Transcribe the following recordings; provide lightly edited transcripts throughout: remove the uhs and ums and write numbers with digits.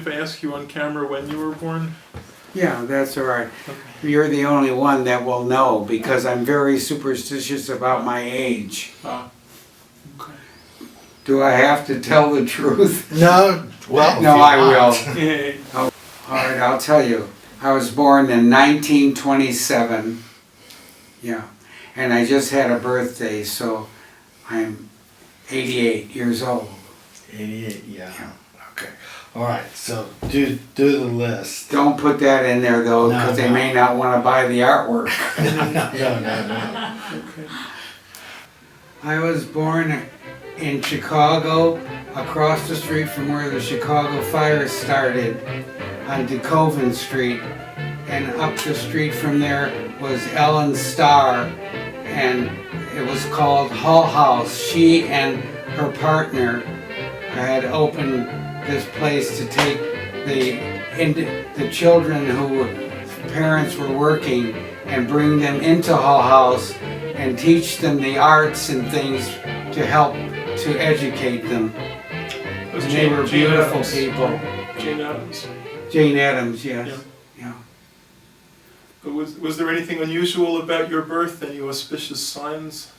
if I ask you on camera when you were born? Yeah, that's all right. Okay. You're the only one that will know because I'm very superstitious about my age. Okay. Do I have to tell the truth? No, well, No, I will. Yeah. All right, I'll tell you. I was born in 1927. Yeah, and I just had a birthday, so I'm 88 years old. 88, yeah. Okay. All right, so do the list. Don't put that in there though, No, because they no. may not want to buy the artwork. No. Okay. I was born in Chicago, across the street from where the Chicago fire started, on DeKoven Street, and up the street from there was Ellen Starr, and it was called Hull House. She and her partner had opened this place to take the children who parents were working and bring them into Hull House and teach them the arts and things to help to educate them. Was And they were beautiful Adams, people. right? Jane Addams. Jane Addams, yes. Yeah. Yeah. But was there anything unusual about your birth? Any auspicious signs?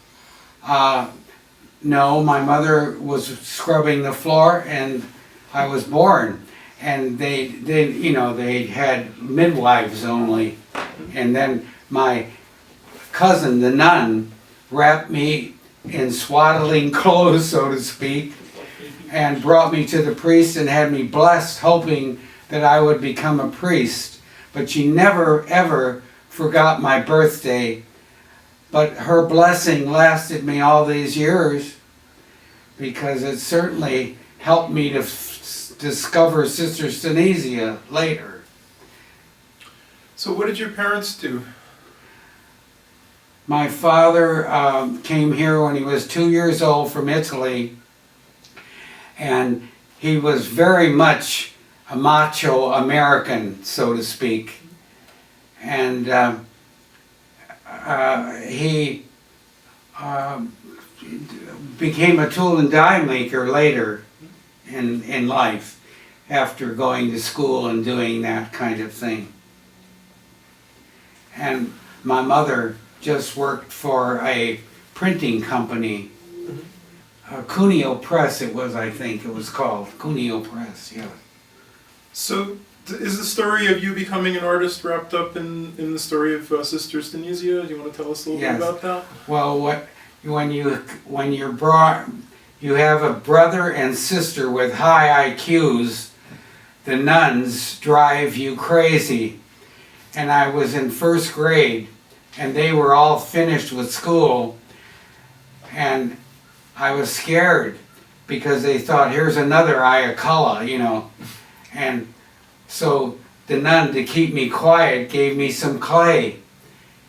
No, my mother was scrubbing the floor and I was born. And they had midwives only. And then my cousin, the nun, wrapped me in swaddling clothes, so to speak, and brought me to the priest and had me blessed, hoping that I would become a priest. But she never, ever forgot my birthday. But her blessing lasted me all these years because it certainly helped me to discover Sister Stynesia later. So what did your parents do? My father came here when he was 2 years old from Italy, and he was very much a macho American, so to speak. And he became a tool and die maker later in life, after going to school and doing that kind of thing. And my mother just worked for a printing company, Cuneo Press it was, I think it was called, Cuneo Press, yeah. So is the story of you becoming an artist wrapped up in the story of Sister Stynesia? Do you want to tell us a little Yes. bit about that? Well, when you're brought, you have a brother and sister with high IQs, the nuns drive you crazy. And I was in first grade, and they were all finished with school, and I was scared because they thought, here's another Iaculla, you know. And so the nun, to keep me quiet, gave me some clay.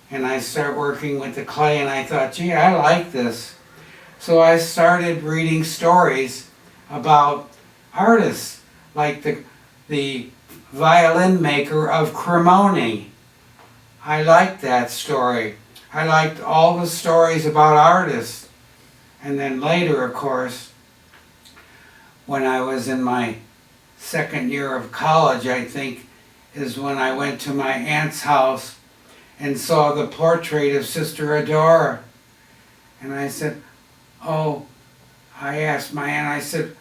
And I started working with the clay, and I thought, gee, I like this. So I started reading stories about artists, like the violin maker of Cremona. I liked that story. I liked all the stories about artists. And then later, of course, when I was in my second year of college, I think, is when I went to my aunt's house and saw the portrait of Sister Adora. And I said, oh, I asked my aunt, I said,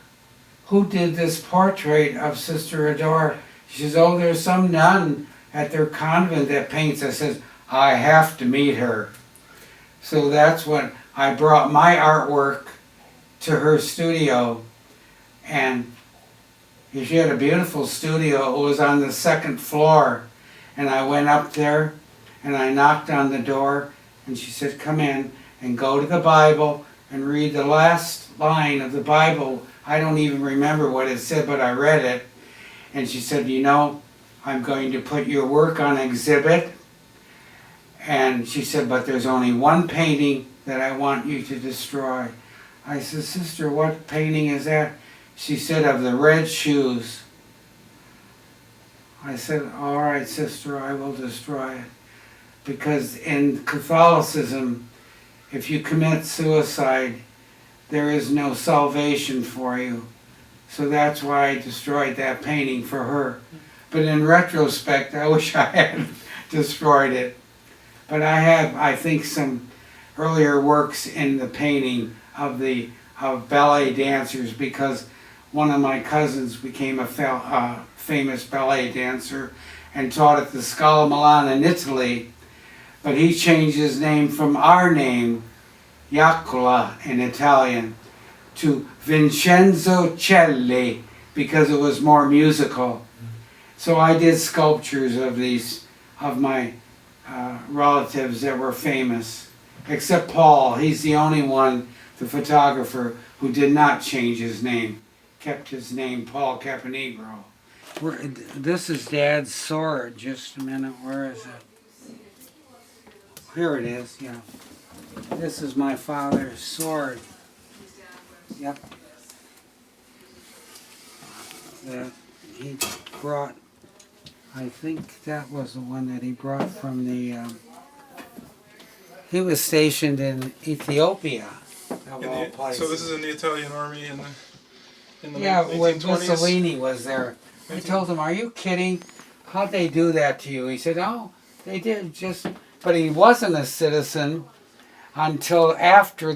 who did this portrait of Sister Adora? She says, oh, there's some nun at their convent that paints. I says, I have to meet her. So that's when I brought my artwork to her studio, and she had a beautiful studio. It was on the second floor, and I went up there and I knocked on the door, and she said, come in and go to the Bible and read the last line of the Bible. I don't even remember what it said, but I read it. And she said, you know, I'm going to put your work on exhibit. And she said, but there's only one painting that I want you to destroy. I said, sister, what painting is that? She said, of the red shoes. I said, all right, sister, I will destroy it. Because in Catholicism, if you commit suicide, there is no salvation for you. So that's why I destroyed that painting for her. But in retrospect, I wish I had destroyed it. But I have, I think, some earlier works in the painting of ballet dancers, because one of my cousins became a famous ballet dancer and taught at the Scala Milan in Italy. But he changed his name from our name, Iaculla in Italian, to Vincenzo Celli, because it was more musical. So I did sculptures of my relatives that were famous, except Paul. He's the only one, the photographer, who did not change his name, kept his name Paul Caponegro. This is Dad's sword. Just a minute, where is it? Here it is, yeah. This is my father's sword. Yep. That he brought, I think that was the one that he brought from the, he was stationed in Ethiopia, of all places. So this is in the Italian army in the Yeah, 1920s? when Mussolini was there. I told him, "Are you kidding? How'd they do that to you?" He said, "Oh, they did just..." But he wasn't a citizen until after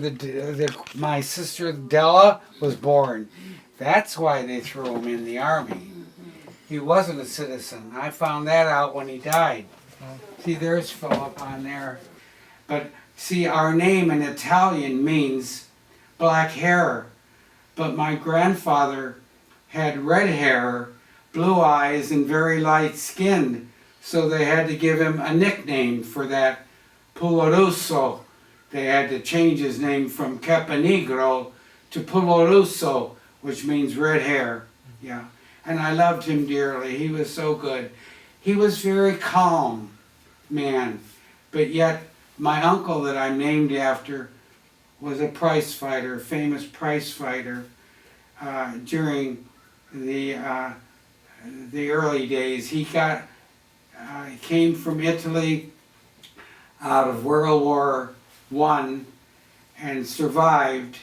my sister Della was born. That's why they threw him in the army. He wasn't a citizen. I found that out when he died. See, there's Philip on there. But see, our name in Italian means black hair. But my grandfather had red hair, blue eyes, and very light skinned. So they had to give him a nickname for that, Puloroso. They had to change his name from Caponegro to Puloroso, which means red hair. Yeah. And I loved him dearly. He was so good. He was very calm man. But yet, my uncle that I'm named after was a prize fighter, famous prize fighter, during the early days. He came from Italy out of World War I and survived,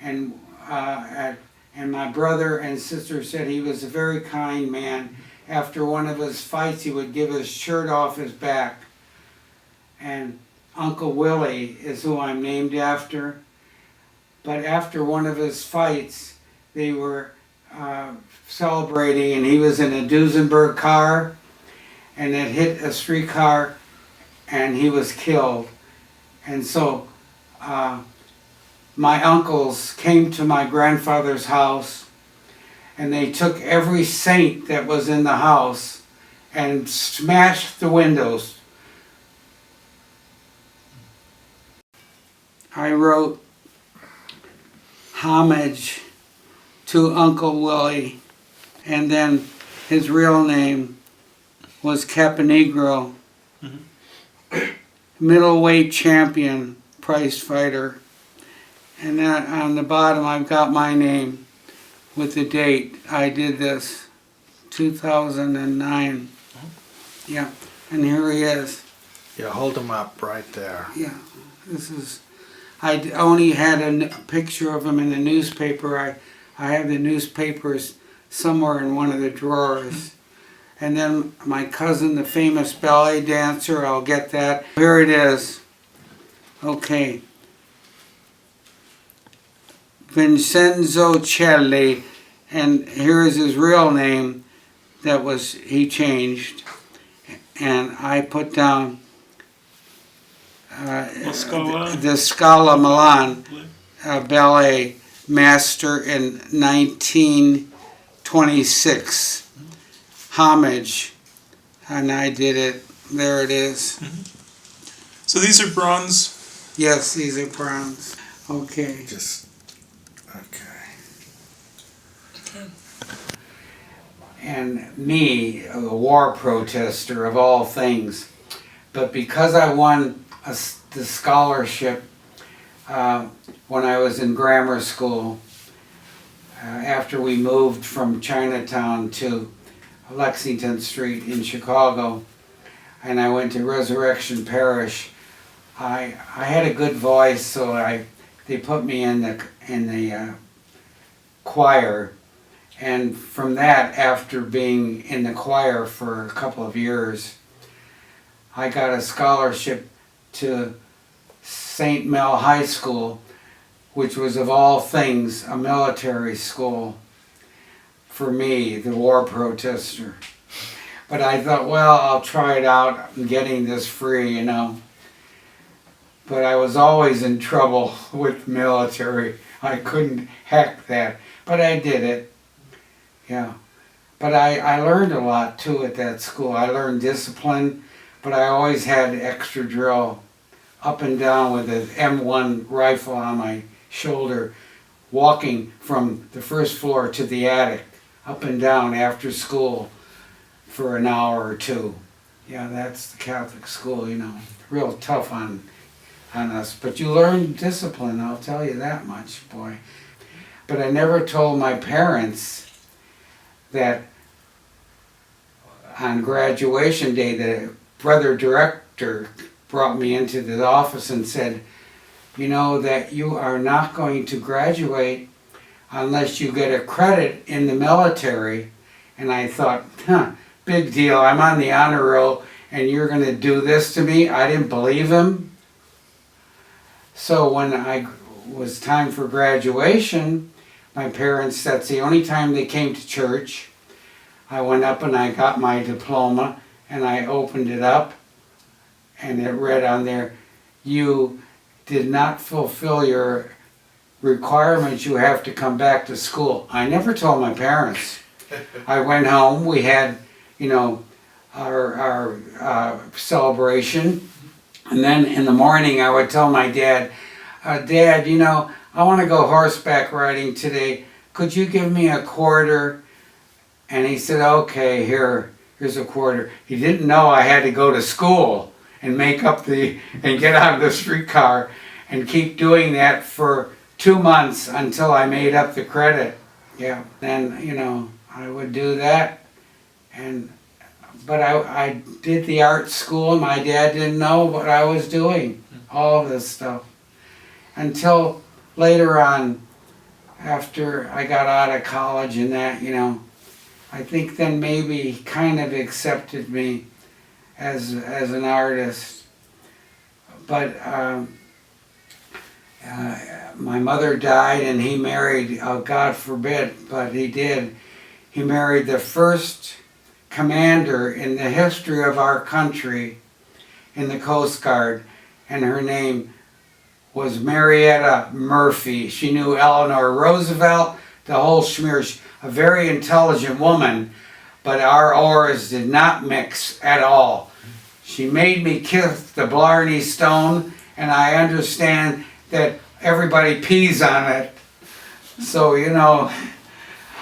and my brother and sister said he was a very kind man. After one of his fights, he would give his shirt off his back. And Uncle Willie is who I'm named after. But after one of his fights, they were celebrating, and he was in a Duesenberg car, and it hit a streetcar, and he was killed. And so my uncles came to my grandfather's house, and they took every saint that was in the house and smashed the windows. I wrote homage to Uncle Willie, and then his real name was Caponegro, middleweight champion, prize fighter. And then on the bottom I've got my name with the date. I did this 2009. Yeah, and here he is. Yeah, hold him up right there. Yeah, this is, I only had a picture of him in the newspaper. I have the newspapers somewhere in one of the drawers. And then my cousin, the famous ballet dancer, I'll get that. Here it is. Okay. Vincenzo Celli, and here is his real name he changed. And I put down the Scala Milan ballet master in 1926. Homage, and I did it. There it is. So these are bronze? Yes, these are bronze. Okay. Okay. And me, a war protester of all things, but because I won the scholarship when I was in grammar school, after we moved from Chinatown to Lexington Street in Chicago, and I went to Resurrection Parish, I had a good voice, so they put me in the choir, And from that, after being in the choir for a couple of years, I got a scholarship to St. Mel High School, which was of all things a military school for me, the war protester. But I thought, well, I'll try it out. I'm getting this free, you know. But I was always in trouble with military. I couldn't hack that. But I did it. Yeah. But I learned a lot too at that school. I learned discipline, but I always had extra drill up and down with an M1 rifle on my shoulder, walking from the first floor to the attic, up and down after school for an hour or two. Yeah, that's the Catholic school, you know. Real tough on us. But you learn discipline, I'll tell you that much, boy. But I never told my parents that on graduation day, the brother director brought me into the office and said, you know that you are not going to graduate unless you get a credit in the military. And I thought, big deal, I'm on the honor roll and you're going to do this to me? I didn't believe him. So when I was time for graduation, my parents, that's the only time they came to church. I went up and I got my diploma and I opened it up and it read on there, you did not fulfill your requirements, you have to come back to school. I never told my parents. I went home, we had, you know, our celebration, and then in the morning I would tell my dad, Dad, you know, I want to go horseback riding today. Could you give me a quarter? And he said, okay, here's a quarter. He didn't know I had to go to school and make up and get on the streetcar and keep doing that for 2 months until I made up the credit. Yeah, then, you know, I would do that. But I did the art school and my dad didn't know what I was doing, all of this stuff. Until later on, after I got out of college and that, you know, I think then maybe he kind of accepted me as an artist. But my mother died and he married, God forbid, but he did. He married the first commander in the history of our country in the Coast Guard, and her name was Marietta Murphy. She knew Eleanor Roosevelt, the whole schmear, a very intelligent woman, but our auras did not mix at all. She made me kiss the Blarney Stone, and I understand that everybody pees on it. So, you know,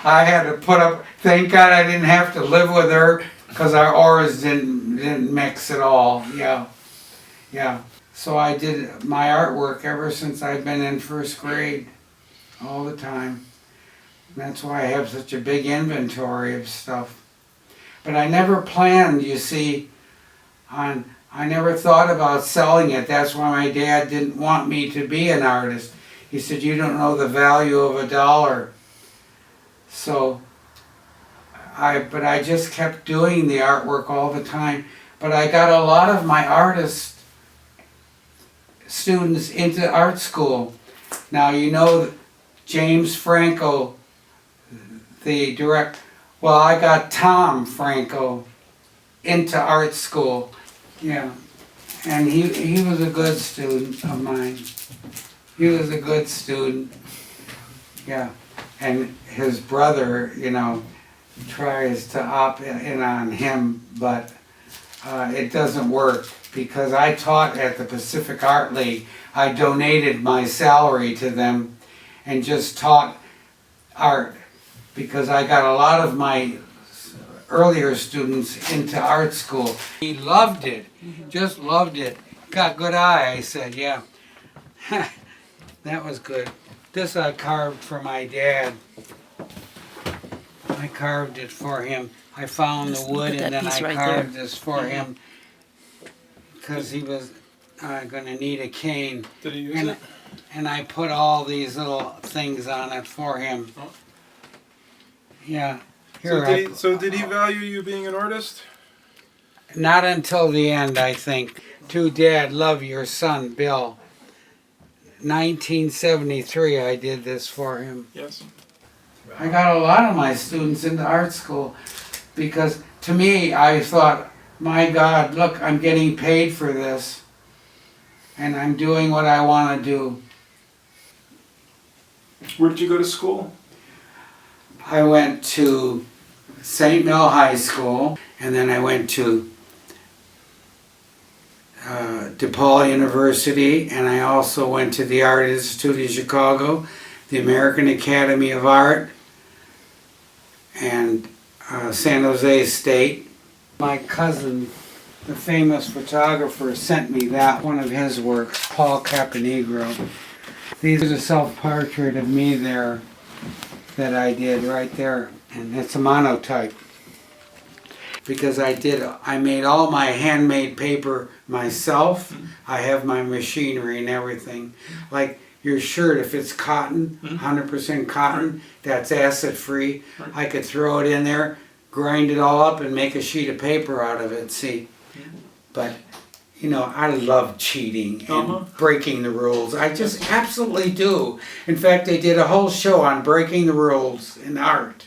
I had to put up, thank God I didn't have to live with her, because our auras didn't mix at all. Yeah, yeah. So I did my artwork ever since I've been in first grade, all the time. That's why I have such a big inventory of stuff. But I never planned, you see, I never thought about selling it. That's why my dad didn't want me to be an artist. He said, you don't know the value of $1. So, but I just kept doing the artwork all the time. But I got a lot of my artist students into art school. Now, you know James Franco, the director. Well, I got Tom Franco into art school. Yeah, and he was a good student of mine. He was a good student. Yeah, and his brother, you know, tries to opt in on him, but it doesn't work because I taught at the Pacific Art League. I donated my salary to them and just taught art because I got a lot of my earlier students into art school. He loved it, just loved it. Got good eye, I said, yeah. That was good. This I carved for my dad. I carved it for him. I found the wood and then I carved this for him because he was going to need a cane. Did he use it? And I put all these little things on it for him. Oh. Yeah. So did he value you being an artist? Not until the end, I think. To Dad, love your son, Bill. 1973, I did this for him. Yes. I got a lot of my students into art school because to me, I thought, my God, look, I'm getting paid for this and I'm doing what I want to do. Where did you go to school? I went to St. Mill High School, and then I went to DePaul University, and I also went to the Art Institute of Chicago, the American Academy of Art, and San Jose State. My cousin, the famous photographer, sent me that, one of his works, Paul Caponegro. These are the self-portrait of me there that I did right there, and it's a monotype. Because I made all my handmade paper myself. I have my machinery and everything. Like your shirt, if it's cotton, 100% cotton, that's acid free. I could throw it in there, grind it all up and make a sheet of paper out of it, see. But, you know, I love cheating and breaking the rules. I just absolutely do. In fact, they did a whole show on breaking the rules in art.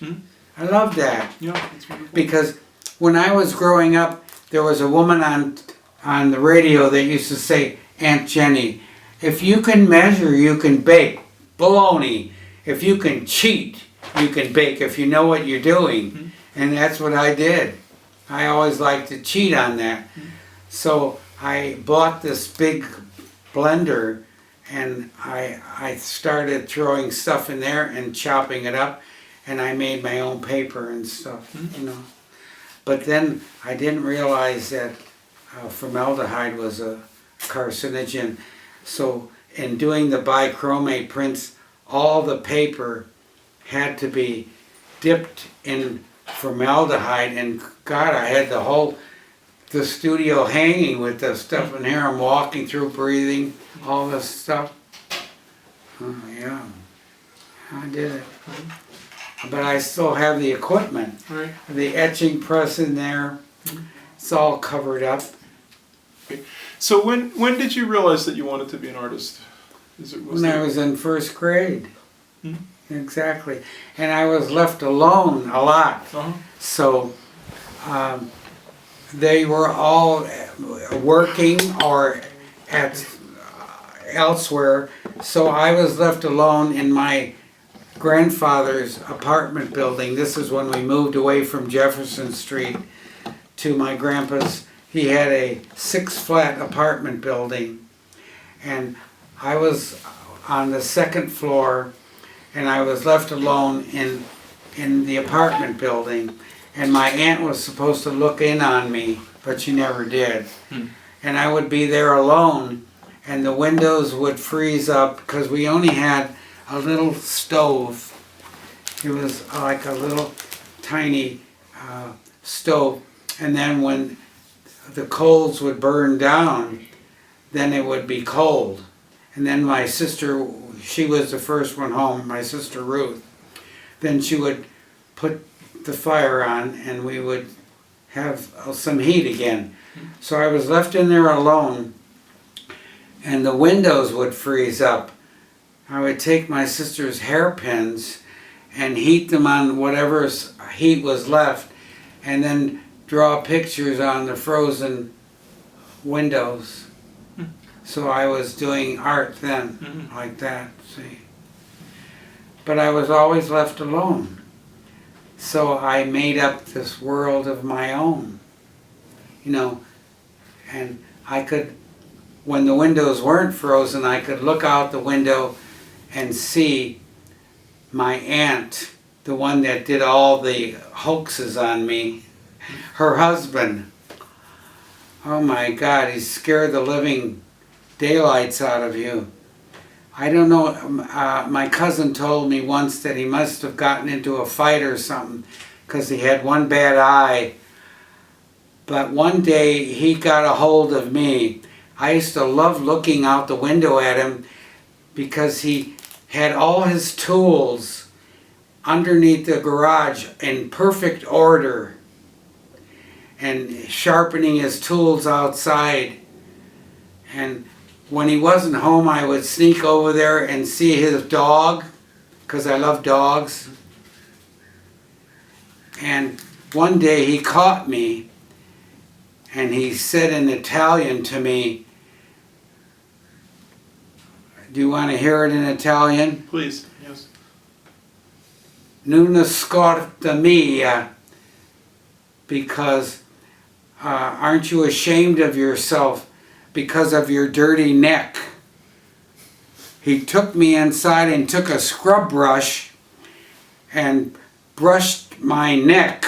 I love that. Yeah, that's wonderful. Because when I was growing up, there was a woman on the radio that used to say, Aunt Jenny, if you can measure, you can bake. Baloney. If you can cheat, you can bake if you know what you're doing. And that's what I did. I always liked to cheat on that. So I bought this big blender and I started throwing stuff in there and chopping it up, and I made my own paper and stuff, you know. But then I didn't realize that formaldehyde was a carcinogen. So in doing the bichromate prints, all the paper had to be dipped in formaldehyde, and God, I had the studio hanging with the stuff in here. I'm walking through, breathing, all this stuff. Oh, yeah, I did it. But I still have the equipment. Right. The etching press in there. It's all covered up. So when did you realize that you wanted to be an artist? When I was in first grade. Exactly. And I was left alone a lot. So they were all working or at elsewhere. So I was left alone in my grandfather's apartment building. This is when we moved away from Jefferson Street to my grandpa's. He had a 6-flat apartment building, and I was on the 2nd floor, and I was left alone in the apartment building, and my aunt was supposed to look in on me, but she never did. And I would be there alone, and the windows would freeze up because we only had a little stove. It was like a little tiny stove, and then when the coals would burn down, then it would be cold. And then my sister, she was the first one home, my sister Ruth, then she would put the fire on and we would have some heat again. So I was left in there alone, and the windows would freeze up. I would take my sister's hairpins and heat them on whatever heat was left, and then draw pictures on the frozen windows. So I was doing art then, like that, see. But I was always left alone. So I made up this world of my own, you know, and I could, when the windows weren't frozen, I could look out the window and see my aunt, the one that did all the hoaxes on me, her husband. Oh my God, he scared the living daylights out of you. I don't know, my cousin told me once that he must have gotten into a fight or something because he had one bad eye. But one day he got a hold of me. I used to love looking out the window at him because he had all his tools underneath the garage in perfect order and sharpening his tools outside. And when he wasn't home, I would sneak over there and see his dog, because I love dogs. And one day he caught me, and he said in Italian to me, do you want to hear it in Italian? Please, yes. Non scorta mia, because aren't you ashamed of yourself because of your dirty neck? He took me inside and took a scrub brush and brushed my neck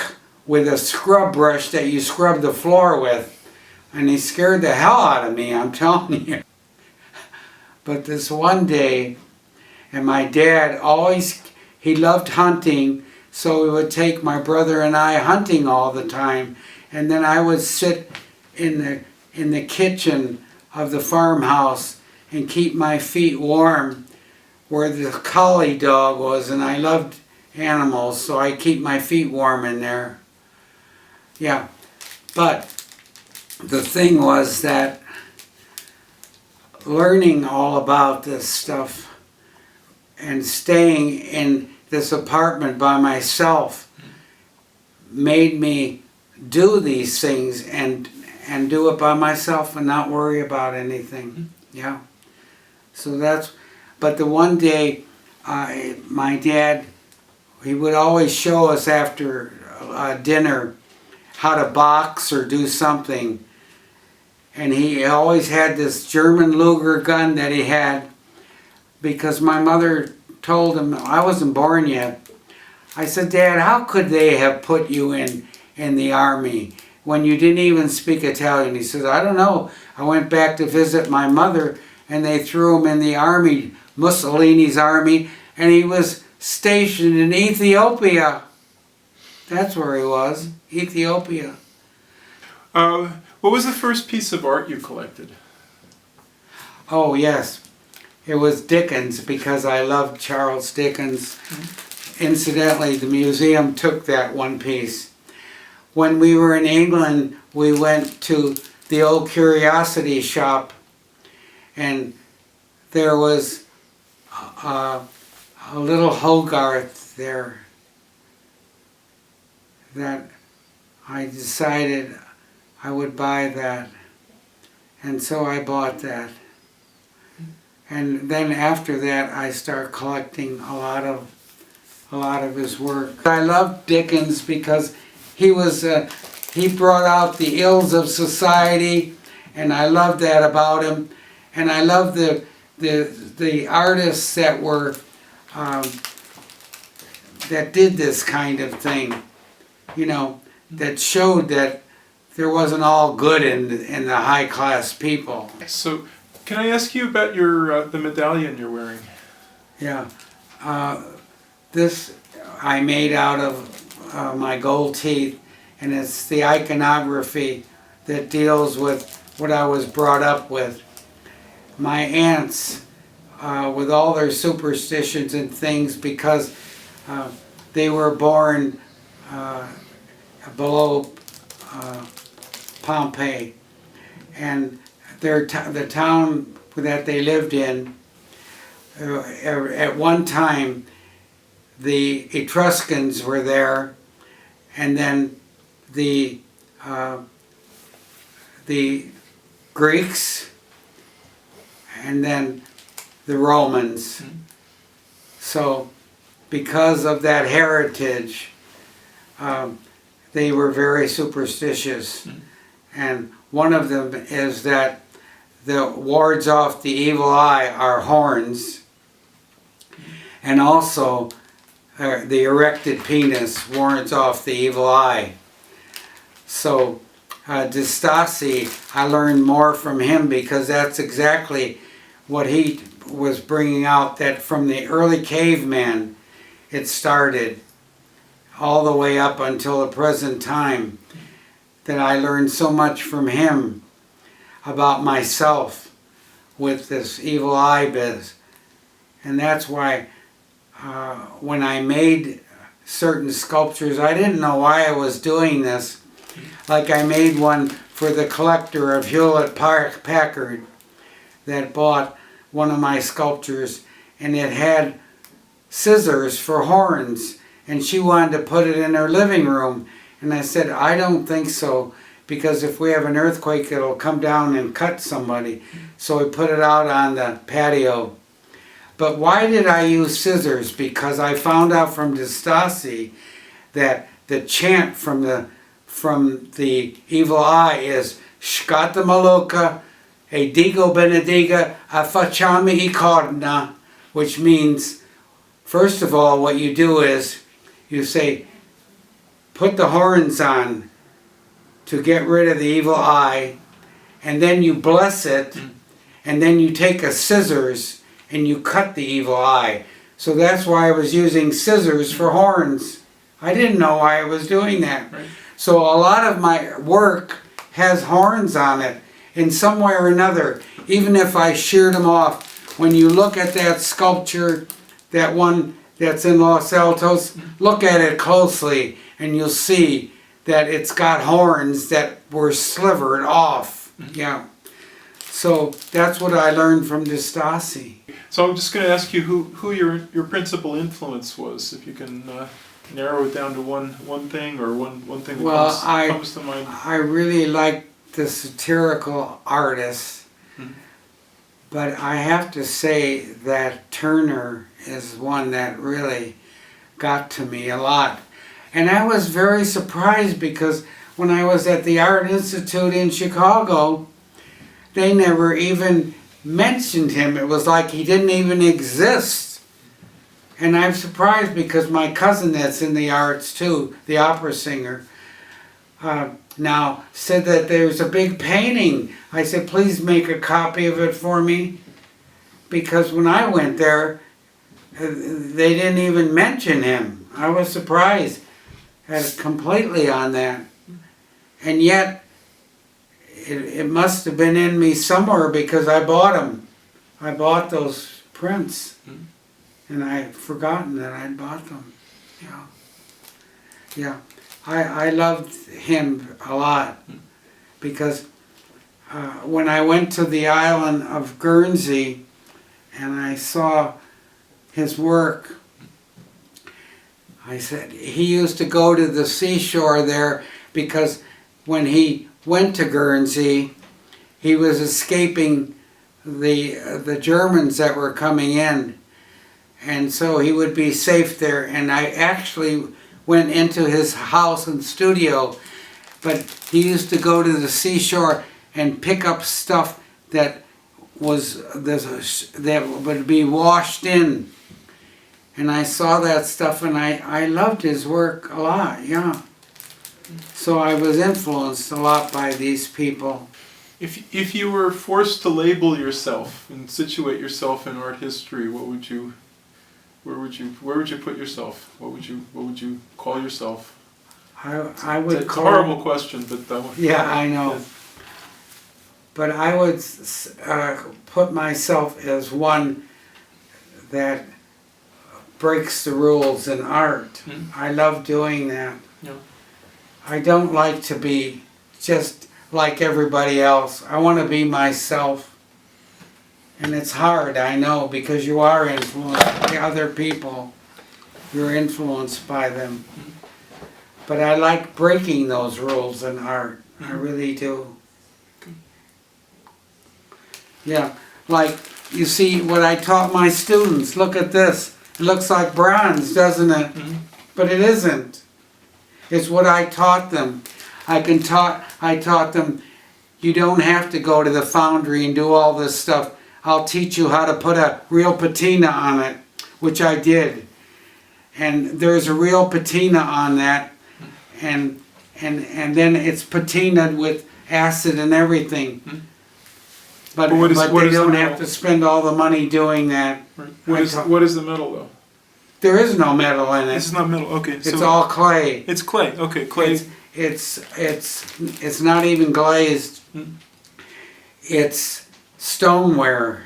with a scrub brush that you scrub the floor with. And he scared the hell out of me, I'm telling you. But this one day, and my dad always, he loved hunting, so he would take my brother and I hunting all the time. And then I would sit in the kitchen of the farmhouse and keep my feet warm where the collie dog was, and I loved animals, so I keep my feet warm in there. Yeah, but the thing was that learning all about this stuff and staying in this apartment by myself made me do these things and do it by myself and not worry about anything. Yeah. So that's, but the one day my dad, he would always show us after dinner how to box or do something. And he always had this German Luger gun that he had, because my mother told him, I wasn't born yet. I said, Dad, how could they have put you in the army when you didn't even speak Italian? He says, I don't know. I went back to visit my mother and they threw him in the army, Mussolini's army, and he was stationed in Ethiopia. That's where he was, Ethiopia. What was the first piece of art you collected? Oh, yes. It was Dickens, because I loved Charles Dickens. Incidentally, the museum took that one piece. When we were in England, we went to the old curiosity shop, and there was a little Hogarth there that I decided I would buy that. And so I bought that. And then after that, I started collecting a lot of his work. I loved Dickens because he brought out the ills of society, and I loved that about him. And I loved the artists that were that did this kind of thing, you know, that showed that there wasn't all good in the high class people. So, can I ask you about your the medallion you're wearing? Yeah, this I made out of my gold teeth, and it's the iconography that deals with what I was brought up with. My aunts, with all their superstitions and things, because they were born below Pompeii, and the town that they lived in, at one time the Etruscans were there, and then the Greeks, and then the Romans. So because of that heritage, they were very superstitious. And one of them is that the wards off the evil eye are horns, and also the erected penis wards off the evil eye. So Distasi, I learned more from him, because that's exactly what he was bringing out, that from the early caveman it started all the way up until the present time, that I learned so much from him about myself with this evil eye biz. And that's why when I made certain sculptures. I didn't know why I was doing this. Like I made one for the collector of Hewlett-Packard that bought one of my sculptures, and it had scissors for horns, and she wanted to put it in her living room. And I said, I don't think so, because if we have an earthquake, it'll come down and cut somebody. So we put it out on the patio. But why did I use scissors? Because I found out from Distasi that the chant from the evil eye is Shkata Maloka, E Digo Benediga, Afachami Ikorna, which means, first of all, what you do is you say, put the horns on to get rid of the evil eye, and then you bless it, and then you take a scissors and you cut the evil eye. So that's why I was using scissors for horns. I didn't know why I was doing that. Right. So a lot of my work has horns on it in some way or another, even if I sheared them off. When you look at that sculpture, that one that's in Los Altos, look at it closely and you'll see that it's got horns that were slivered off. Yeah. So that's what I learned from Distasi. So I'm just going to ask you who your principal influence was, if you can narrow it down to one thing or one thing that comes to mind. I really like the satirical artists, but I have to say that Turner is one that really got to me a lot. And I was very surprised because when I was at the Art Institute in Chicago, they never even mentioned him. It was like he didn't even exist. And I'm surprised because my cousin that's in the arts too, the opera singer, now said that there's a big painting. I said, please make a copy of it for me. Because when I went there, they didn't even mention him. I was surprised completely on that. And yet, it must have been in me somewhere because I bought them. I bought those prints. And I'd forgotten that I'd bought them. Yeah. Yeah. I loved him a lot because when I went to the island of Guernsey and I saw his work, I said, he used to go to the seashore there because when he went to Guernsey, he was escaping the Germans that were coming in. And so he would be safe there. And I actually went into his house and studio, but he used to go to the seashore and pick up stuff that would be washed in. And I saw that stuff and I loved his work a lot, yeah. So I was influenced a lot by these people. If you were forced to label yourself and situate yourself in art history, where would you put yourself? What would you call yourself? I would it's call. A horrible question, but yeah, I know. Yeah. But I would put myself as one that breaks the rules in art. I love doing that. Yeah. I don't like to be just like everybody else. I want to be myself. And it's hard, I know, because you are influenced by other people. You're influenced by them. But I like breaking those rules in art. I really do. Yeah, like, you see what I taught my students. Look at this. It looks like bronze, doesn't it? But it isn't. It's what I taught them. I taught them, you don't have to go to the foundry and do all this stuff. I'll teach you how to put a real patina on it, which I did. And there's a real patina on that, and then it's patinaed with acid and everything. But they don't have to spend all the money doing that. Right. What is the metal though? There is no metal in it. This is not metal. Okay. It's all clay. It's clay. Okay, clay. It's not even glazed. It's stoneware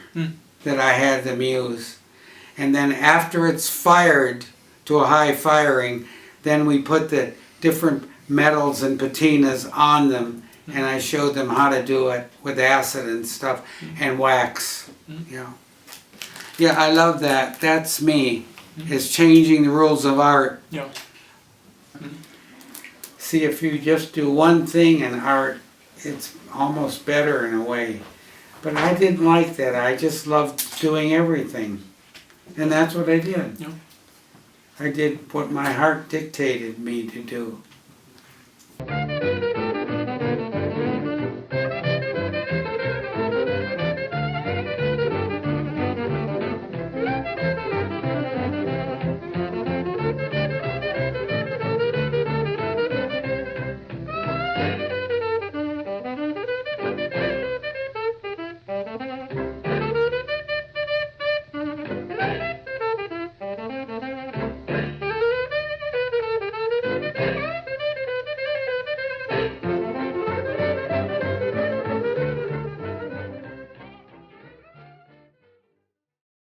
that I had them use. And then after it's fired to a high firing. Then we put the different metals and patinas on them, and I showed them how to do it with acid and stuff, and wax. Yeah, I love that. That's me. Is changing the rules of art. Yeah. See, if you just do one thing in art, it's almost better in a way. But I didn't like that. I just loved doing everything. And that's what I did. Yeah. I did what my heart dictated me to do.